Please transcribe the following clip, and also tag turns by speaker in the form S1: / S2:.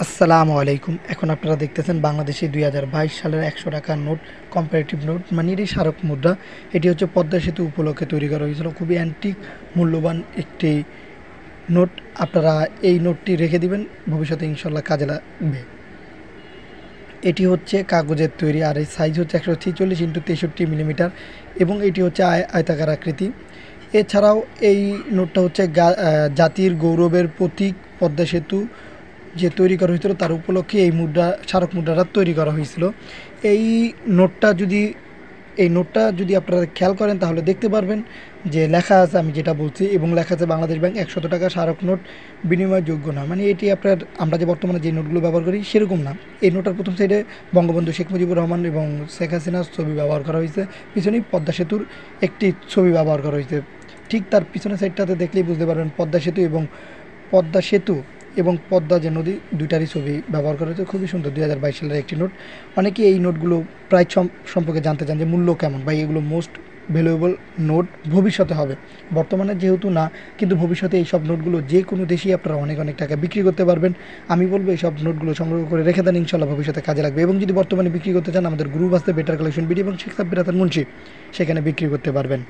S1: আসসালামু আলাইকুম। এখন আপনারা দেখতেছেন বাংলাদেশে ২০২২ সালের ১০০ টাকার নোট, কম্পারেটিভ নোট মানে এটি স্মারক মুদ্রা। এটি হচ্ছে পদ্মা সেতু উপলক্ষে তৈরি করা হয়েছিল। খুবই অ্যান্টিক মূল্যবান একটি নোট। আপনারা এই নোটটি রেখে দিবেন, ভবিষ্যতে ইনশাল্লাহ কাজে লাগবে। এটি হচ্ছে কাগজের তৈরি, আর এই সাইজ হচ্ছে ১৪৬x৬৩ মিলিমিটার এবং এটি হচ্ছে আয়তাকার আকৃতি। এছাড়াও এই নোটটা হচ্ছে জাতির গৌরবের প্রতীক পদ্মা সেতু যে তৈরি করা হয়েছিল তার উপলক্ষে এই স্মারক মুদ্রাটা তৈরি করা হয়েছিল। এই নোটটা যদি এই নোটটা যদি আপনারা খেয়াল করেন তাহলে দেখতে পারবেন যে লেখা আছে, আমি যেটা বলছি, এবং লেখা আছে বাংলাদেশ ব্যাংক ১০০ টাকা স্মারক নোট বিনিময়যোগ্য না। মানে এটি আমরা যে বর্তমানে যে নোটগুলো ব্যবহার করি সেরকম না। এই নোটার প্রথম সাইডে বঙ্গবন্ধু শেখ মুজিবুর রহমান এবং শেখ হাসিনার ছবি ব্যবহার করা হয়েছে, পিছনেই পদ্মা সেতুর একটি ছবি ব্যবহার করা হয়েছে। ঠিক তার পিছনের সাইডটাতে দেখলেই বুঝতে পারবেন পদ্মা সেতু এবং পদ্মা যে নদী, দুইটারই ছবি ব্যবহার করা হয়েছে। খুবই সুন্দর ২০২২ সালের একটি নোট। অনেকেই এই নোটগুলো প্রাইস সম্পর্কে জানতে চান যে মূল্য কেমন, বা এগুলো মোস্ট ভ্যালুয়েবল নোট ভবিষ্যতে হবে, বর্তমানে যেহেতু না, কিন্তু ভবিষ্যতে এই সব নোটগুলো যে কোনো দেশেই আপনারা অনেক অনেক টাকা বিক্রি করতে পারবেন। আমি বলবো এই সব নোটগুলো সংগ্রহ করে রেখে দেন, ইনশাল্লাহ ভবিষ্যতে কাজে লাগবে। এবং যদি বর্তমানে বিক্রি করতে চান, আমাদের গ্রুপ আছে বেটার কালেকশন বিডি এবং শেখ সাব্বির হাসান মুন্সি, সেখানে বিক্রি করতে পারবেন।